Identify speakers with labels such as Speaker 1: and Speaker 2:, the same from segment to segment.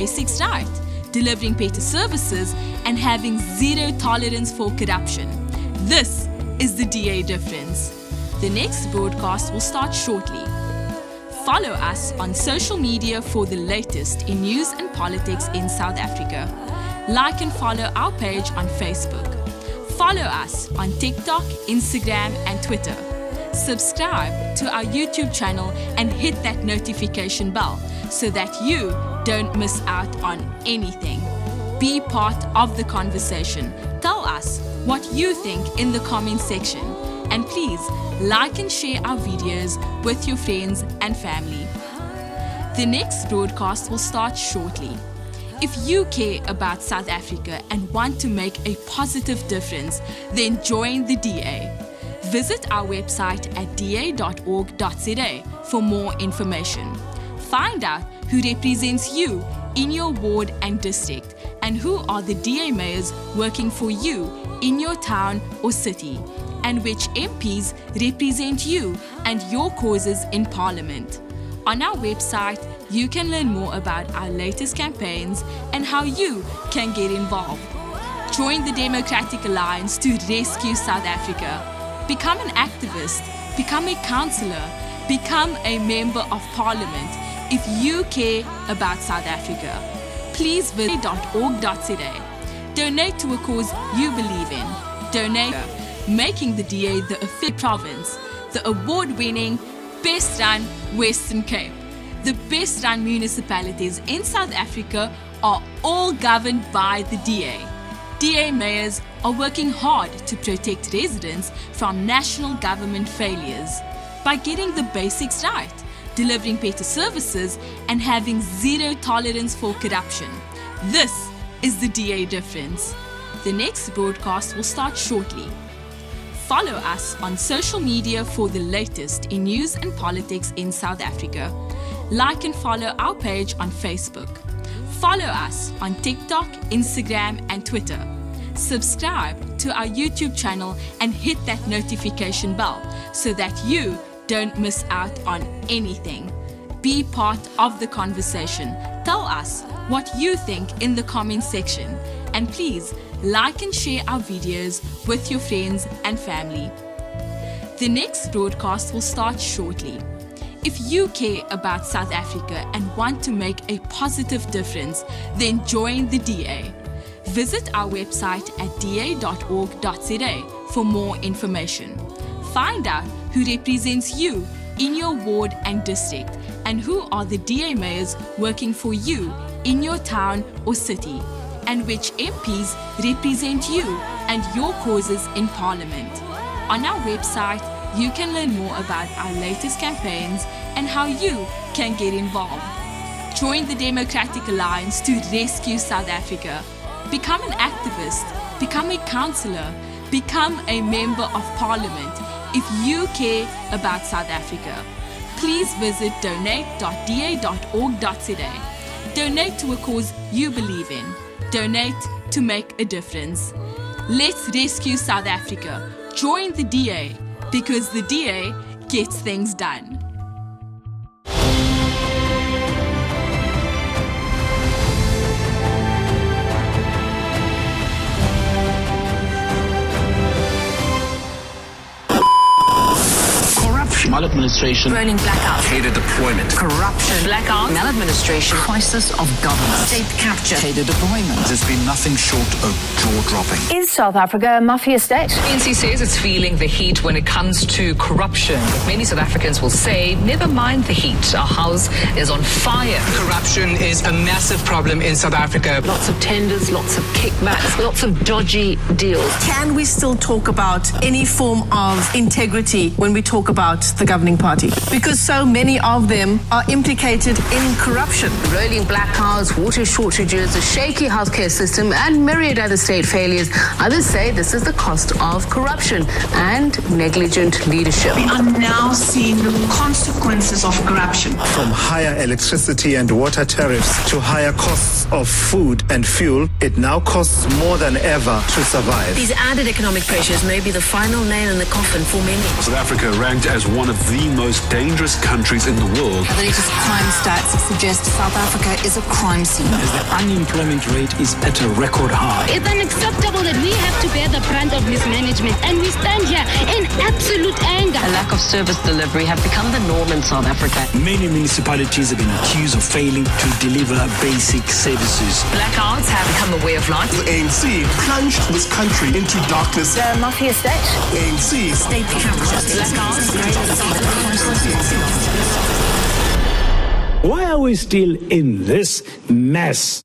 Speaker 1: basics right, delivering better services, and having zero tolerance for corruption. This is the DA difference. The next broadcast will start shortly. Follow us on social media for the latest in news and politics in South Africa. Like and follow our page on Facebook. Follow us on TikTok, Instagram, and Twitter. Subscribe to our YouTube channel and hit that notification bell so that you don't miss out on anything. Be part of the conversation. Tell us what you think in the comment section. And please like and share our videos with your friends and family. The next broadcast will start shortly. If you care about South Africa and want to make a positive difference, then join the DA. Visit our website at da.org.za for more information. Find out who represents you in your ward and district and who are the DA mayors working for you in your town or city, and which MPs represent you and your causes in Parliament. On our website, you can learn more about our latest campaigns and how you can get involved. Join the Democratic Alliance to rescue South Africa. Become an activist, become a councillor, become a member of Parliament if you care about South Africa. Please visit da.org.za. Donate to a cause you believe in. Donate, making the DA the official province, the award-winning, best-run Western Cape. The best-run municipalities in South Africa are all governed by the DA. DA mayors are working hard to protect residents from national government failures by getting the basics right, delivering better services, and having zero tolerance for corruption. This is the DA difference. The next broadcast will start shortly. Follow us on social media for the latest in news and politics in South Africa. Like and follow our page on Facebook. Follow us on TikTok, Instagram, and Twitter. Subscribe to our YouTube channel and hit that notification bell so that you don't miss out on anything. Be part of the conversation. Tell us what you think in the comment section. And please like and share our videos with your friends and family. The next broadcast will start shortly. If you care about South Africa and want to make a positive difference, then join the DA. Visit our website at da.org.za for more information. Find out who represents you in your ward and district and who are the DA mayors working for you in your town or city, and which MPs represent you and your causes in Parliament. On our website, you can learn more about our latest campaigns and how you can get involved. Join the Democratic Alliance to rescue South Africa. Become an activist, become a councillor, become a member of Parliament if you care about South Africa. Please visit donate.da.org.za. Donate to a cause you believe in. Donate to make a difference. Let's rescue South Africa. Join the DA, because the DA gets things done.
Speaker 2: Maladministration,
Speaker 3: rolling blackouts,
Speaker 2: cadre deployment,
Speaker 3: corruption, blackouts, maladministration, crisis of governance, state capture,
Speaker 2: cadre deployment. There's been nothing short of jaw-dropping.
Speaker 4: Is South Africa a mafia state?
Speaker 5: ANC says it's feeling the heat when it comes to corruption. Many South Africans will say, never mind the heat, our house is on fire.
Speaker 6: Corruption is a massive problem in South Africa.
Speaker 7: Lots of tenders, lots of kickbacks, lots of dodgy deals.
Speaker 8: Can we still talk about any form of integrity when we talk about the governing party? Because so many of them are implicated in corruption.
Speaker 7: Rolling blackouts, water shortages, a shaky healthcare system, and myriad other state failures. Others say this is the cost of corruption and negligent leadership.
Speaker 9: We are now seeing the consequences of corruption.
Speaker 10: From higher electricity and water tariffs to higher costs
Speaker 9: of food and fuel, it now costs more than ever to survive.
Speaker 10: These added economic pressures may be the final nail in the coffin for many.
Speaker 11: South Africa ranked as one of the most dangerous countries in the world.
Speaker 12: The latest crime stats suggest South Africa is a crime scene.
Speaker 13: As the unemployment rate is at a record high.
Speaker 14: It's unacceptable that we have to bear the brunt of mismanagement, and we stand here in absolute anger.
Speaker 3: A lack of service delivery have become the norm in South Africa.
Speaker 13: Many municipalities have been accused of failing to deliver basic services.
Speaker 5: Blackouts have become a way of life.
Speaker 15: The ANC plunged this country into darkness.
Speaker 4: The mafia state.
Speaker 15: ANC.
Speaker 10: State capture.
Speaker 13: Why are we still in this mess?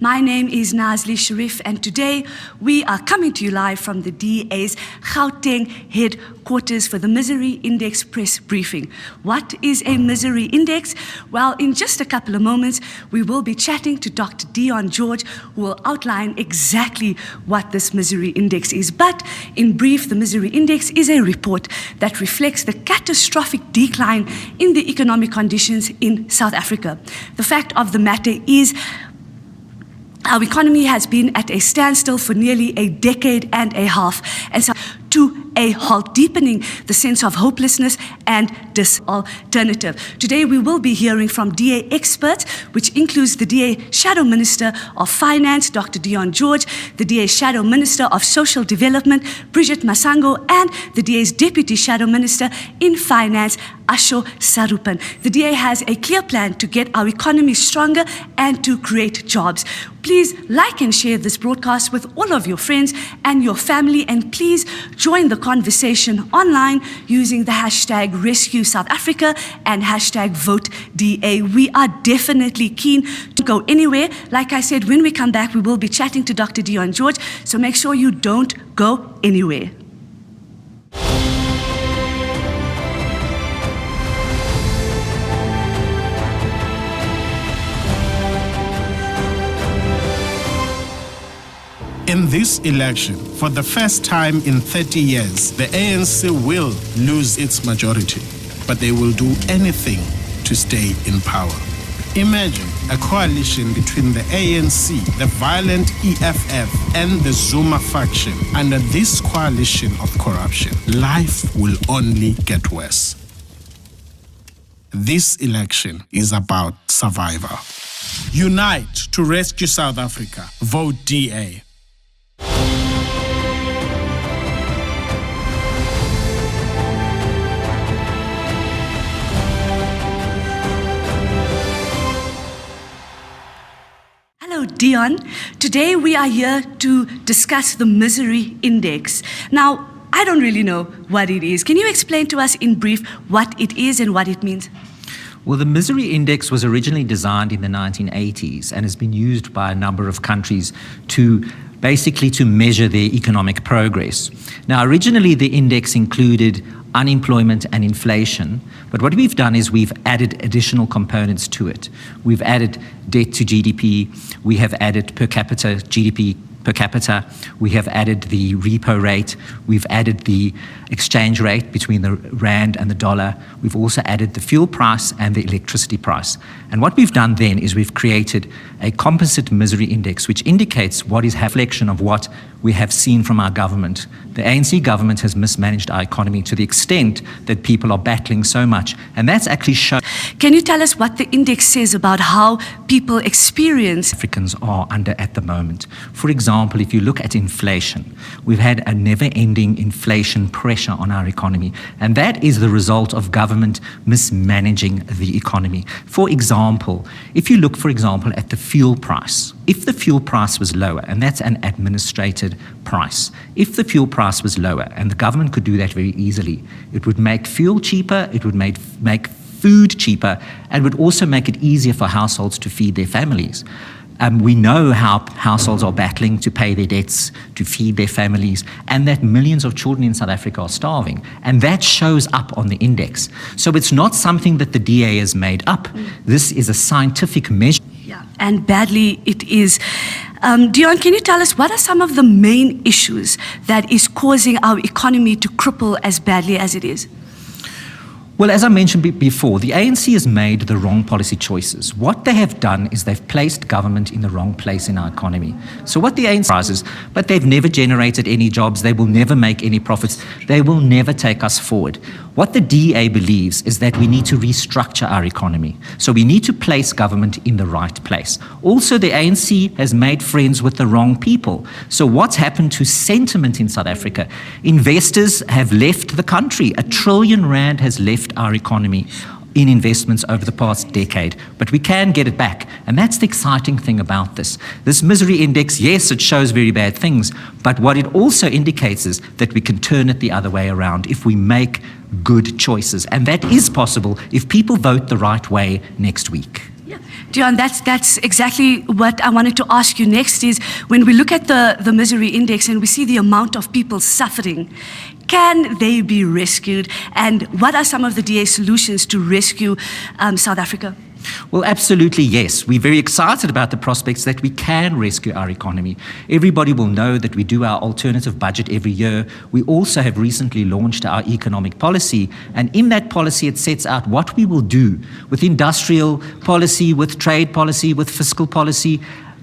Speaker 16: My name is Nazli Sharif, and today we are coming to you live from the DA's Gauteng headquarters for the Misery Index press briefing. What is a misery index? Well, in just a couple of moments, we will be chatting to Dr. Dion George, who will outline exactly what this misery index is. But in brief, the misery index is a report that reflects the catastrophic decline in the economic conditions in South Africa. The fact of the matter is, our economy has been at a standstill for nearly a decade and a half, and so to a halt, deepening the sense of hopelessness and disalternative. Today we will be hearing from DA experts, which includes the DA Shadow Minister of Finance, Dr. Dion George, the DA Shadow Minister of Social Development, Bridget Masango, and the DA's Deputy Shadow Minister in Finance, Ashor Sarupen. The DA has a clear plan to get our economy stronger and to create jobs. Please like and share this broadcast with all of your friends and your family, and please join the conversation online using the hashtag Rescue South Africa and hashtag VoteDA. We are definitely keen to go anywhere. Like I said, when we come back, we will be chatting to Dr. Dion George, so make sure you don't go anywhere.
Speaker 17: In this election, for the first time in 30 years, the ANC will lose its majority, but they will do anything to stay in power. Imagine a coalition between the ANC, the violent EFF, and the Zuma faction. Under this coalition of corruption, life will only get worse. This election is about survival. Unite to rescue South Africa. Vote DA. Hello, Dion. Today we are here to discuss the misery index. Now, I don't really know what it is. Can you explain to us in brief what it is and what it means?
Speaker 18: Well, the misery index was originally designed in the 1980s and has been used by a number of countries to measure their economic progress. Now, originally the index included unemployment and inflation, but what we've done is we've added additional components to it. We've added debt to GDP, we have added per capita GDP per capita, we have added the repo rate, we've added the exchange rate between the rand and the dollar, we've also added the fuel price and the electricity price. And what we've done then is we've created a composite misery index, which indicates what is a reflection of what we have seen from our government. The ANC government has mismanaged our economy to the extent that people are battling so much, and that's actually shown.
Speaker 16: Can you tell us what the index says about how people experience
Speaker 18: Africans are under at the moment? For example, if you look at inflation, we've had a never-ending inflation pressure on our economy, and that is the result of government mismanaging the economy. For example, if you look, for example, at the fuel price, if the fuel price was lower, and that's an administrated price, if the fuel price was lower, and the government could do that very easily, it would make fuel cheaper, it would make food cheaper, and would also make it easier for households to feed their families. We know how households are battling to pay their debts, to feed their families, and that millions of children in South Africa are starving. And that shows up on the index. So it's not something that the DA has made up. This is a scientific measure.
Speaker 16: Yeah. and badly it is. Dion, can you tell us what are some of the main issues that is causing our economy to cripple as badly as it is?
Speaker 18: Well, as I mentioned before, the ANC has made the wrong policy choices. What they have done is they've placed government in the wrong place in our economy. So what the ANC rises, but they've never generated any jobs, they will never make any profits, they will never take us forward. What the DA believes is that we need to restructure our economy. So we need to place government in the right place. Also, the ANC has made friends with the wrong people. So what's happened to sentiment in South Africa? Investors have left the country. R1 trillion has left our economy in investments over the past decade, but we can get it back. And that's the exciting thing about this. This misery index, yes, it shows very bad things, but what it also indicates is that we can turn it the other way around if we make good choices. And that is possible if people vote the right way next week.
Speaker 16: Dion, that's exactly what I wanted to ask you next is when we look at the misery index and we see the amount of people suffering, can they be rescued? And what are some of the DA solutions to rescue South Africa?
Speaker 18: Well, absolutely, yes. We're very excited about the prospects that we can rescue our economy. Everybody will know that we do our alternative budget every year. We also have recently launched our economic policy, and in that policy it sets out what we will do with industrial policy, with trade policy, with fiscal policy.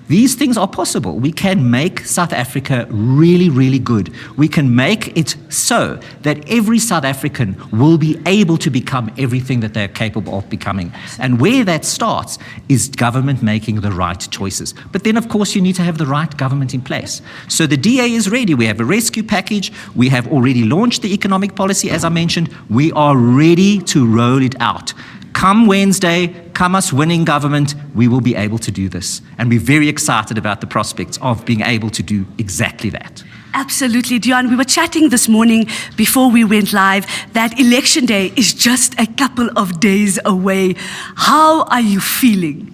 Speaker 18: These things are possible. We can make South Africa really, really good. We can make it so that every South African will be able to become everything that they're capable of becoming. And where that starts is government making the right choices. But then, of course, you need to have the right government in place. So the DA is ready. We have a rescue package. We have already launched the economic policy, as I mentioned. We are ready to roll it out. Come Wednesday, come us winning government, we will be able to do this. And we're very excited about the prospects of being able to do exactly that.
Speaker 16: Absolutely, Dion. We were chatting this morning before we went live that Election Day is just a couple of days away. How are you feeling?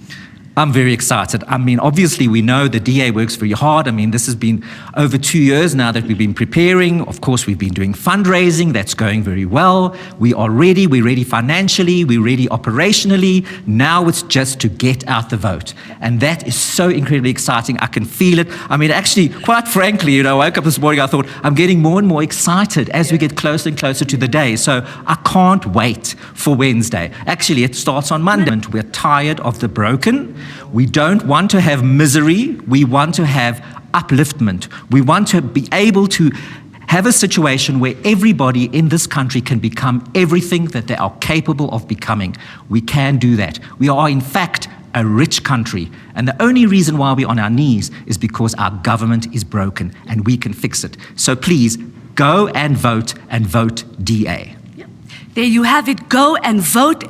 Speaker 18: I'm very excited. I mean, obviously, we know the DA works very hard. I mean, this has been over 2 years now that we've been preparing. Of course, we've been doing fundraising. That's going very well. We are ready. We're ready financially. We're ready operationally. Now it's just to get out the vote. And that is so incredibly exciting. I can feel it. I mean, actually, quite frankly, I woke up this morning, I thought, I'm getting more and more excited as we get closer and closer to the day. So I can't wait for Wednesday. Actually, it starts on Monday. We're tired of the broken. We don't want to have misery. We want to have upliftment. We want to be able to have a situation where everybody in this country can become everything that they are capable of becoming. We can do that. We are, in fact, a rich country. And the only reason why we're on our knees is because our government is broken and we can fix it. So please, go and vote DA.
Speaker 16: There you have it. Go and vote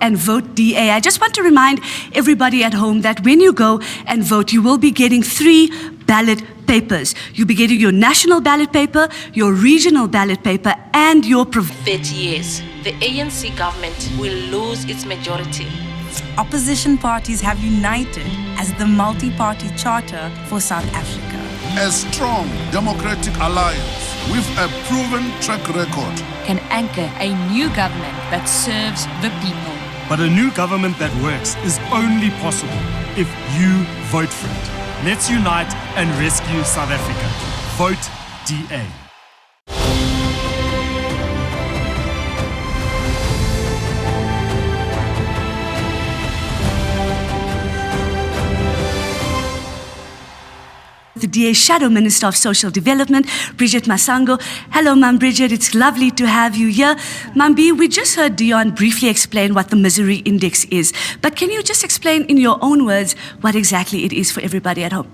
Speaker 16: DA. I just want to remind everybody at home that when you go and vote, you will be getting 3 ballot papers. You'll be getting your national ballot paper, your regional ballot paper, and your...
Speaker 19: 30 years, the ANC government will lose its majority.
Speaker 20: Opposition parties have united as the multi-party charter for South Africa.
Speaker 15: A strong democratic alliance with a proven track record
Speaker 21: can anchor a new government that serves the people.
Speaker 22: But a new government that works is only possible if you vote for it. Let's unite and rescue South Africa. Vote DA.
Speaker 16: The DA Shadow Minister of Social Development, Bridget Masango. Hello, Ma'am Bridget. It's lovely to have you here. Ma'am B, we just heard Dion briefly explain what the misery index is. But can you just explain in your own words what exactly it is for everybody at home?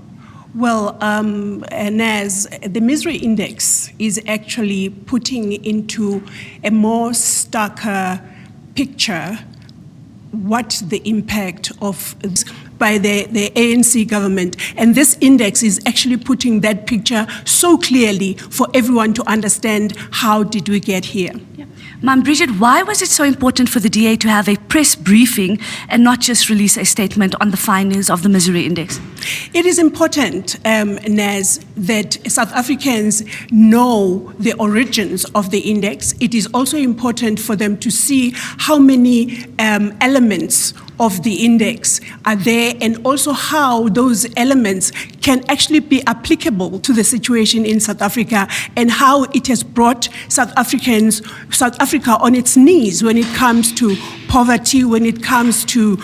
Speaker 23: Well, Naz, the misery index is actually putting into a more starker picture what the impact of by the ANC government. And this index is actually putting that picture so clearly for everyone to understand how did we get here.
Speaker 16: Yeah. Ma'am Bridget, why was it so important for the DA to have a press briefing and not just release a statement on the findings of the misery index?
Speaker 23: It is important, Naz, that South Africans know the origins of the index. It is also important for them to see how many elements of the index are there, and also how those elements can actually be applicable to the situation in South Africa, and how it has brought South Africa on its knees when it comes to poverty, when it comes to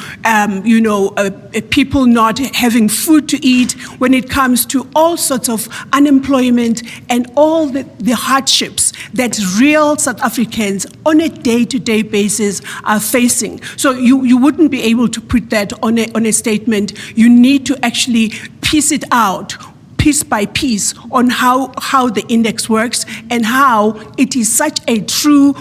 Speaker 23: people not having food to eat, when it comes to all sorts of unemployment and all the hardships that real South Africans on a day-to-day basis are facing. So you wouldn't be able to put that on a statement. You need to actually piece it out piece by piece on how the index works and how it is such a true